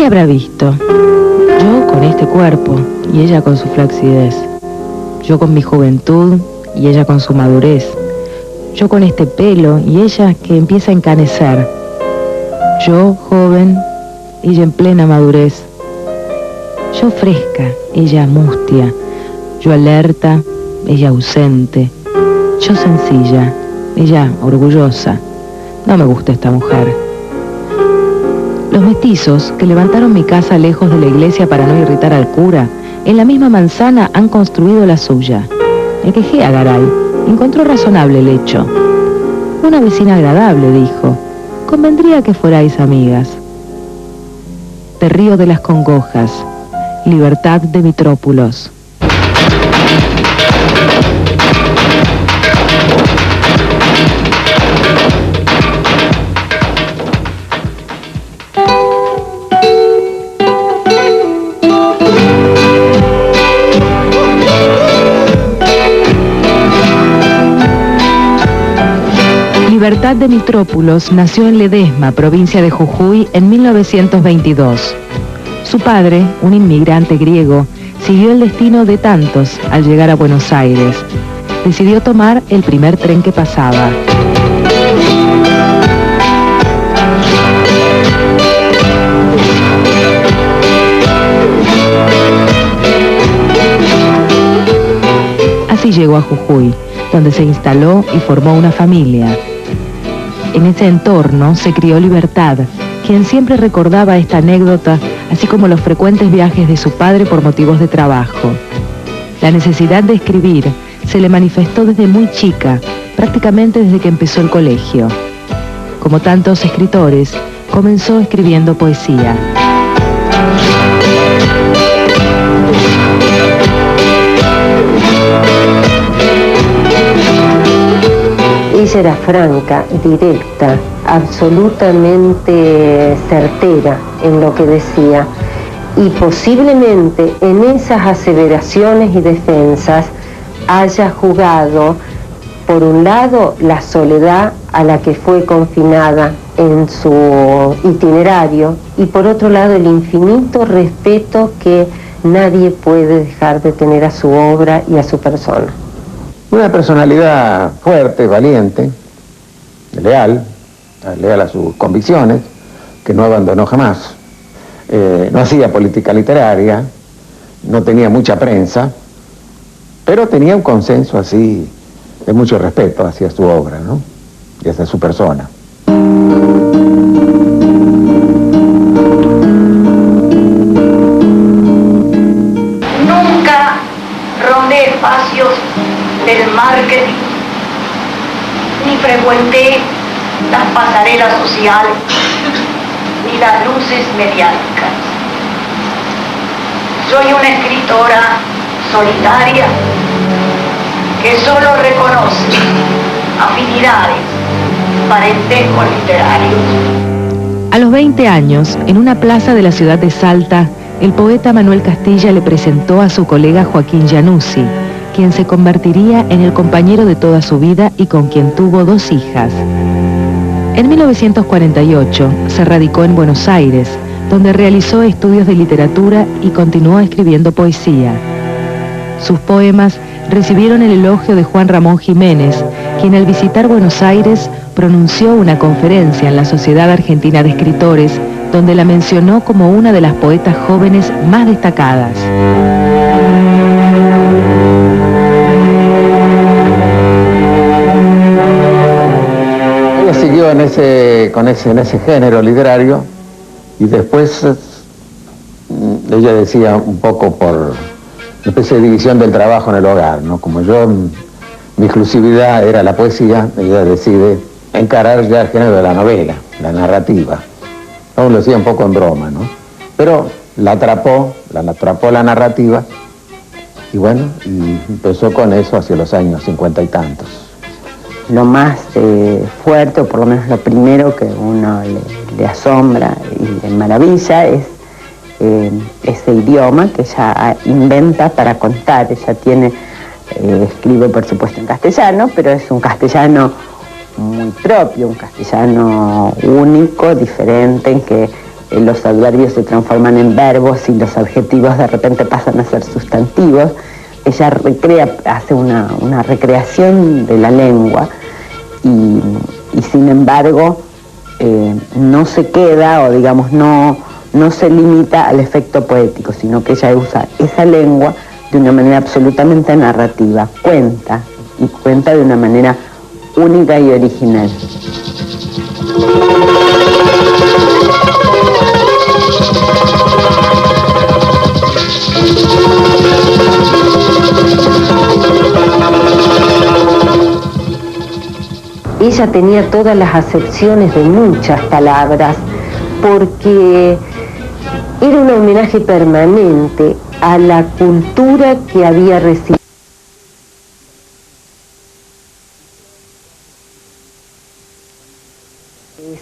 le habrá visto? Yo con este cuerpo y ella con su flacidez. Yo con mi juventud y ella con su madurez. Yo con este pelo y ella que empieza a encanecer. Yo joven, ella en plena madurez. Yo fresca, ella mustia. Yo alerta, ella ausente. Yo sencilla, ella orgullosa. No me gusta esta mujer. Los mestizos que levantaron mi casa lejos de la iglesia para no irritar al cura, en la misma manzana han construido la suya. Me quejé a Garay. Encontró razonable el hecho. Una vecina agradable, dijo. Convendría que fuerais amigas. Te río de las congojas. Libertad de Mitrópulos. Libertad de Mitrópulos nació en Ledesma, provincia de Jujuy, en 1922. Su padre, un inmigrante griego, siguió el destino de tantos al llegar a Buenos Aires. Decidió tomar el primer tren que pasaba. Así llegó a Jujuy, donde se instaló y formó una familia. En ese entorno se crió Libertad, quien siempre recordaba esta anécdota, así como los frecuentes viajes de su padre por motivos de trabajo. La necesidad de escribir se le manifestó desde muy chica, prácticamente desde que empezó el colegio. Como tantos escritores, comenzó escribiendo poesía. Ella era franca, directa, absolutamente certera en lo que decía, y posiblemente en esas aseveraciones y defensas haya jugado, por un lado, la soledad a la que fue confinada en su itinerario, y por otro lado, el infinito respeto que nadie puede dejar de tener a su obra y a su persona. Una personalidad fuerte, valiente, leal a sus convicciones, que no abandonó jamás. No hacía política literaria, no tenía mucha prensa, pero tenía un consenso así de mucho respeto hacia su obra, ¿no? Y hacia su persona. Nunca rondé espacios del marketing, ni frecuenté las pasarelas sociales, ni las luces mediáticas. Soy una escritora solitaria que solo reconoce afinidades, parentescos literarios. A los 20 años, en una plaza de la ciudad de Salta, el poeta Manuel Castilla le presentó a su colega Joaquín Giannuzzi, quien se convertiría en el compañero de toda su vida y con quien tuvo 2 hijas. En 1948 se radicó en Buenos Aires, donde realizó estudios de literatura y continuó escribiendo poesía. Sus poemas recibieron el elogio de Juan Ramón Jiménez, quien al visitar Buenos Aires pronunció una conferencia en la Sociedad Argentina de Escritores, donde la mencionó como una de las poetas jóvenes más destacadas. Ella siguió en ese género literario y después ella decía un poco por una especie de división del trabajo en el hogar, ¿no? Como yo, mi exclusividad era la poesía, ella decide encarar ya el género de la novela, la narrativa. Aún lo decía un poco en broma, ¿no? Pero la atrapó la narrativa y bueno, y empezó con eso hacia los años 50 y tantos. Lo más fuerte, o por lo menos lo primero que uno le asombra y le maravilla, es ese idioma que ella inventa para contar. Ella escribe por supuesto en castellano, pero es un castellano muy propio, un castellano único, diferente, en que los adverbios se transforman en verbos y los adjetivos de repente pasan a ser sustantivos. Ella hace una recreación de la lengua y sin embargo no se queda, o digamos no se limita al efecto poético, sino que ella usa esa lengua de una manera absolutamente narrativa, cuenta de una manera única y original. Ella tenía todas las acepciones de muchas palabras, porque era un homenaje permanente a la cultura que había recibido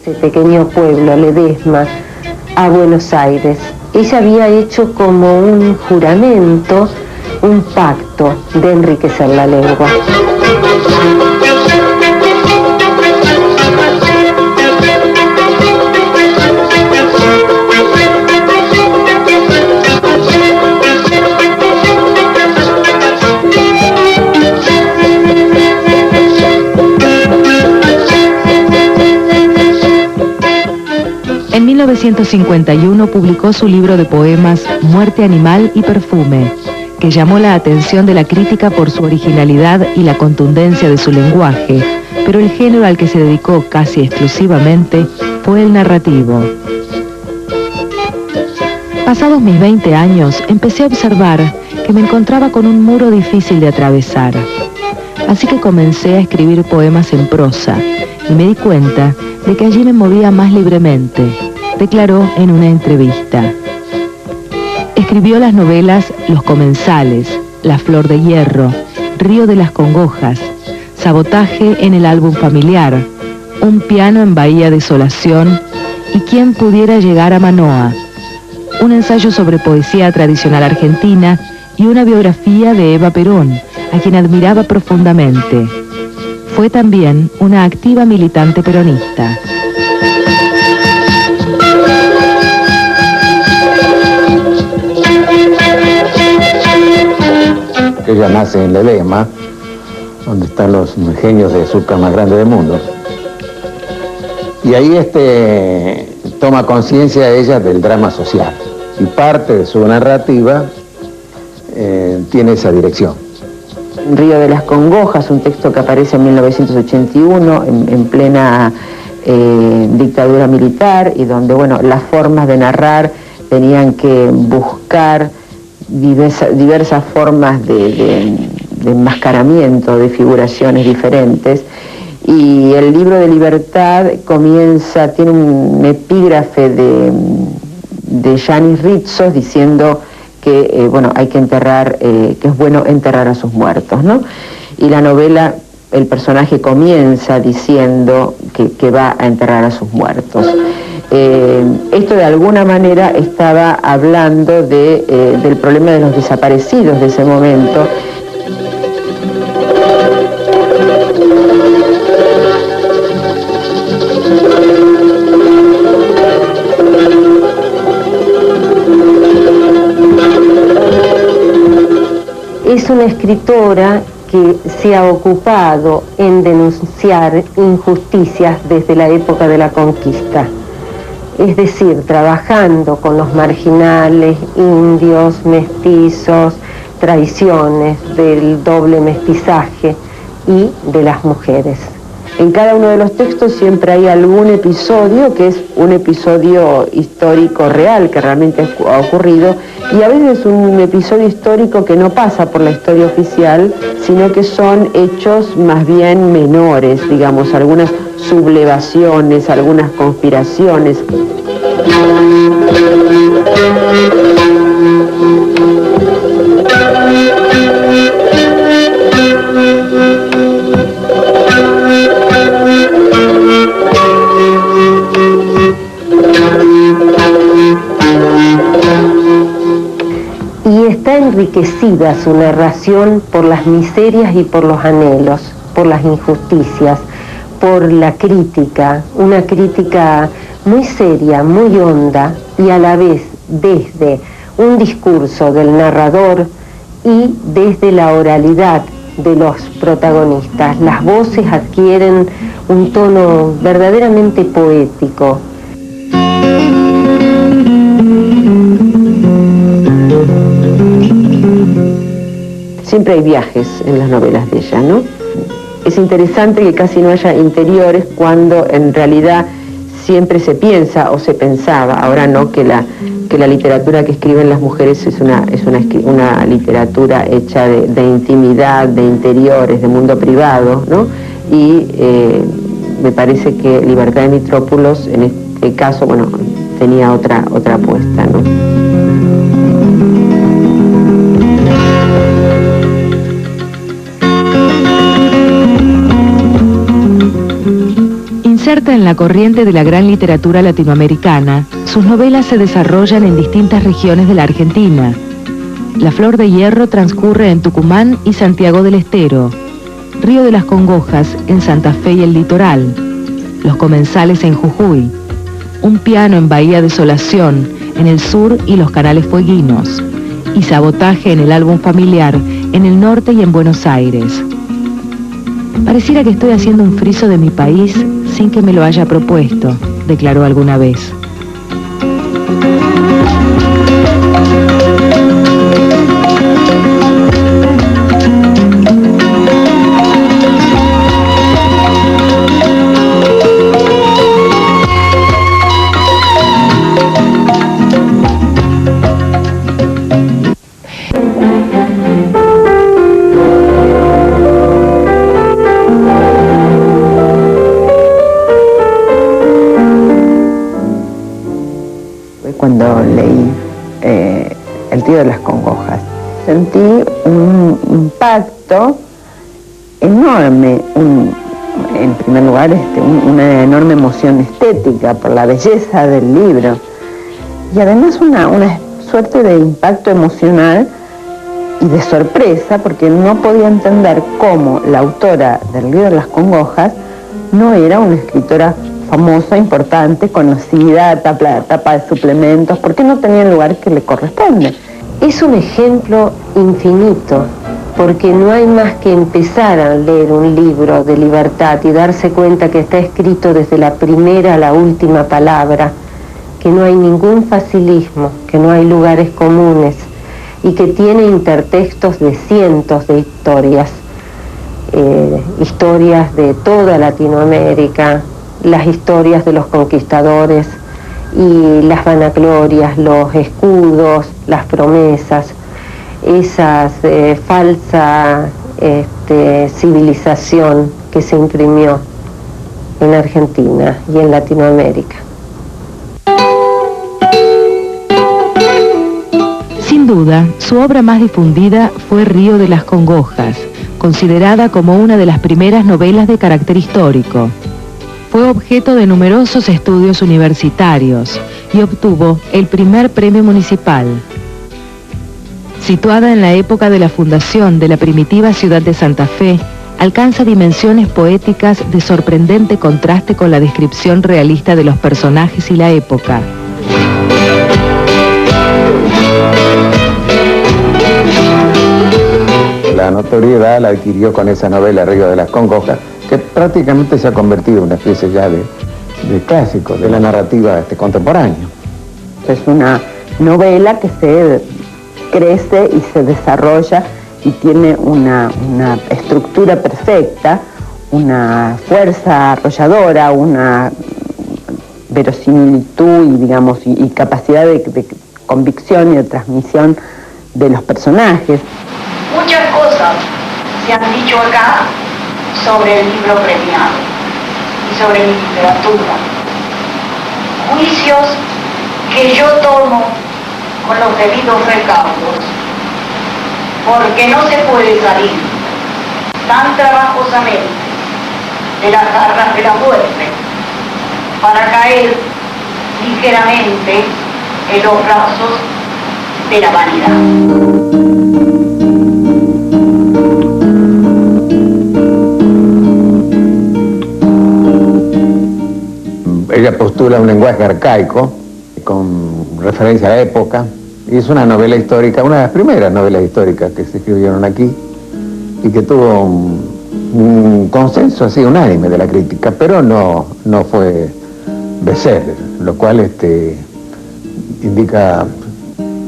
ese pequeño pueblo, Ledesma, a Buenos Aires. Ella había hecho como un juramento, un pacto de enriquecer la lengua. En 1951 publicó su libro de poemas Muerte Animal y Perfume, que llamó la atención de la crítica por su originalidad y la contundencia de su lenguaje, pero el género al que se dedicó casi exclusivamente fue el narrativo. Pasados mis 20 años, empecé a observar que me encontraba con un muro difícil de atravesar. Así que comencé a escribir poemas en prosa y me di cuenta de que allí me movía más libremente, declaró en una entrevista. Escribió las novelas Los Comensales, La Flor de Hierro, Río de las Congojas, Sabotaje en el álbum familiar, Un piano en Bahía Desolación y Quién pudiera llegar a Manoa, un ensayo sobre poesía tradicional argentina y una biografía de Eva Perón, a quien admiraba profundamente. Fue también una activa militante peronista. Ella nace en Ledesma, donde están los genios de azúcar más grandes del mundo. Y ahí toma conciencia ella del drama social. Y parte de su narrativa tiene esa dirección. Río de las Congojas, un texto que aparece en 1981 en plena dictadura militar, y donde, bueno, las formas de narrar tenían que buscar diversas formas de enmascaramiento, de figuraciones diferentes. Y el libro de Libertad tiene un epígrafe de Yanis Ritsos diciendo que hay que enterrar, que es bueno enterrar a sus muertos, ¿no? Y la novela, el personaje comienza diciendo que va a enterrar a sus muertos. Esto de alguna manera estaba hablando del problema de los desaparecidos de ese momento. Es una escritora que se ha ocupado en denunciar injusticias desde la época de la conquista. Es decir, trabajando con los marginales, indios, mestizos, traiciones del doble mestizaje y de las mujeres. En cada uno de los textos siempre hay algún episodio que es un episodio histórico real, que realmente ha ocurrido, y a veces un episodio histórico que no pasa por la historia oficial, sino que son hechos más bien menores, digamos, algunas sublevaciones, algunas conspiraciones. Y está enriquecida su narración por las miserias y por los anhelos, por las injusticias, por la crítica, una crítica muy seria, muy honda, y a la vez desde un discurso del narrador y desde la oralidad de los protagonistas. Las voces adquieren un tono verdaderamente poético. Siempre hay viajes en las novelas de ella, ¿no? Es interesante que casi no haya interiores cuando en realidad siempre se piensa o se pensaba, ahora no, que la literatura que escriben las mujeres es una literatura hecha de intimidad, de interiores, de mundo privado, ¿no? Y me parece que Libertad de Mitrópolos, en este caso, bueno, tenía otra apuesta, ¿no? Inserta en la corriente de la gran literatura latinoamericana, sus novelas se desarrollan en distintas regiones de la Argentina. La Flor de Hierro transcurre en Tucumán y Santiago del Estero, Río de las Congojas en Santa Fe y el Litoral, Los Comensales en Jujuy, Un piano en Bahía Desolación en el sur y los Canales Fueguinos, y Sabotaje en el álbum familiar en el norte y en Buenos Aires. Pareciera que estoy haciendo un friso de mi país sin que me lo haya propuesto, declaró alguna vez. Cuando leí El tío de las congojas, sentí un impacto enorme, en primer lugar una enorme emoción estética por la belleza del libro, y además una suerte de impacto emocional y de sorpresa, porque no podía entender cómo la autora del libro de las congojas no era una escritora famosa, importante, conocida, tapa de suplementos, porque no tenía el lugar que le corresponde. Es un ejemplo infinito, porque no hay más que empezar a leer un libro de Libertad y darse cuenta que está escrito desde la primera a la última palabra, que no hay ningún facilismo, que no hay lugares comunes y que tiene intertextos de cientos de historias, historias de toda Latinoamérica, las historias de los conquistadores y las vanaglorias, los escudos, las promesas, esa falsa civilización que se imprimió en Argentina y en Latinoamérica. Sin duda, su obra más difundida fue Río de las Congojas, considerada como una de las primeras novelas de carácter histórico. Fue objeto de numerosos estudios universitarios y obtuvo el primer premio municipal. Situada en la época de la fundación de la primitiva ciudad de Santa Fe, alcanza dimensiones poéticas de sorprendente contraste con la descripción realista de los personajes y la época. La notoriedad la adquirió con esa novela Río de las Congojas, que prácticamente se ha convertido en una especie ya de clásico de la narrativa contemporánea. Es una novela que se crece y se desarrolla y tiene una estructura perfecta, una fuerza arrolladora, una verosimilitud y, digamos, y capacidad de convicción y de transmisión de los personajes. Muchas cosas se han dicho acá sobre el libro premiado y sobre mi literatura. Juicios que yo tomo con los debidos recaudos, porque no se puede salir tan trabajosamente de las garras de la muerte para caer ligeramente en los brazos de la vanidad. ella postula un lenguaje arcaico, con referencia a la época, y es una novela histórica, una de las primeras novelas históricas que se escribieron aquí, y que tuvo un consenso así unánime de la crítica, pero no fue bestseller, lo cual indica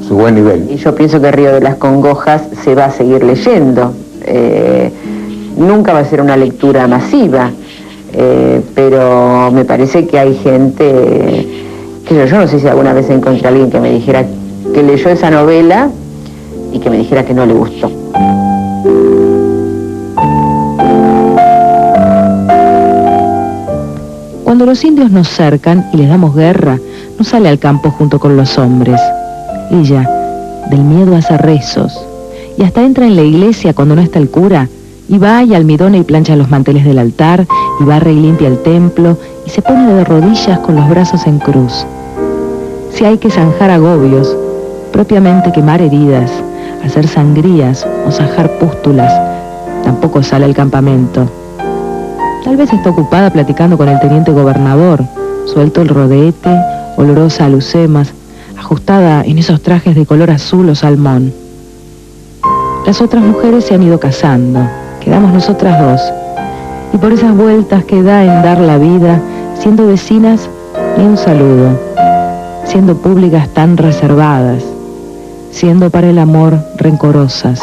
su buen nivel. Y yo pienso que Río de las Congojas se va a seguir leyendo. Nunca va a ser una lectura masiva, pero me parece que hay gente, que yo no sé si alguna vez encontré a alguien que me dijera que leyó esa novela y que me dijera que no le gustó. Cuando los indios nos cercan y les damos guerra, no sale al campo junto con los hombres. Ella, del miedo, hace rezos, y hasta entra en la iglesia cuando no está el cura, y va y almidona y plancha los manteles del altar, y barre y limpia el templo, y se pone de rodillas con los brazos en cruz. Si hay que zanjar agobios, propiamente quemar heridas, hacer sangrías o sajar pústulas, tampoco sale al campamento. Tal vez está ocupada platicando con el teniente gobernador, suelto el rodete, olorosa a lucemas, ajustada en esos trajes de color azul o salmón. Las otras mujeres se han ido casando, quedamos nosotras dos, y por esas vueltas que da en dar la vida, siendo vecinas, ni un saludo, siendo públicas tan reservadas, siendo para el amor rencorosas.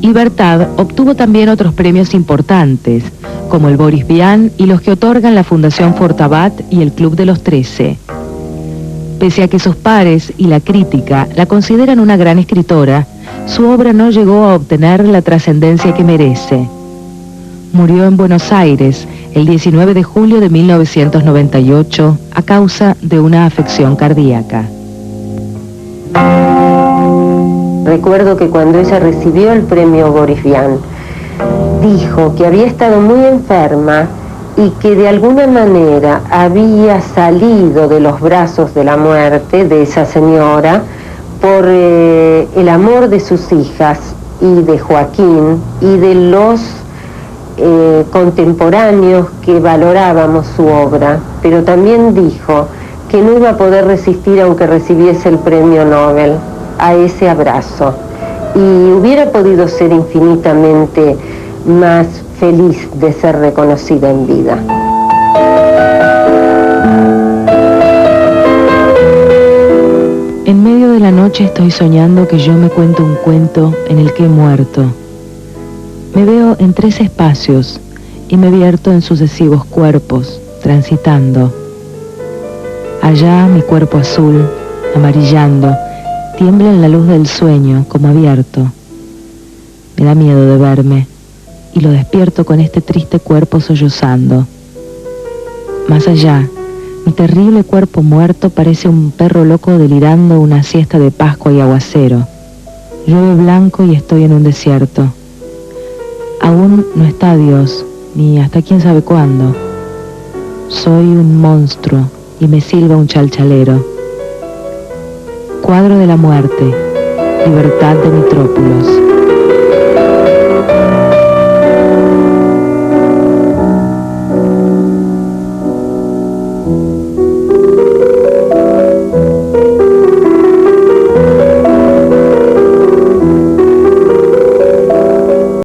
Libertad obtuvo también otros premios importantes, como el Boris Vian y los que otorgan la Fundación Fortabat y el Club de los 13. Pese a que sus pares y la crítica la consideran una gran escritora, su obra no llegó a obtener la trascendencia que merece. Murió en Buenos Aires el 19 de julio de 1998 a causa de una afección cardíaca. Recuerdo que cuando ella recibió el premio Boris Vian, dijo que había estado muy enferma y que de alguna manera había salido de los brazos de la muerte de esa señora por el amor de sus hijas y de Joaquín y de los contemporáneos que valorábamos su obra, pero también dijo que no iba a poder resistir aunque recibiese el premio Nobel a ese abrazo, y hubiera podido ser infinitamente más feliz de ser reconocida en vida. En medio de la noche estoy soñando que yo me cuento un cuento en el que he muerto. Me veo en 3 espacios y me vierto en sucesivos cuerpos, transitando. Allá mi cuerpo azul, amarillando, tiembla en la luz del sueño, como abierto. Me da miedo de verme, y lo despierto con este triste cuerpo sollozando. Más allá, mi terrible cuerpo muerto parece un perro loco delirando una siesta de Pascua y aguacero. Llueve blanco y estoy en un desierto. Aún no está Dios, ni hasta quién sabe cuándo. Soy un monstruo y me silba un chalchalero. Cuadro de la muerte, Libertad de Mitrópolos.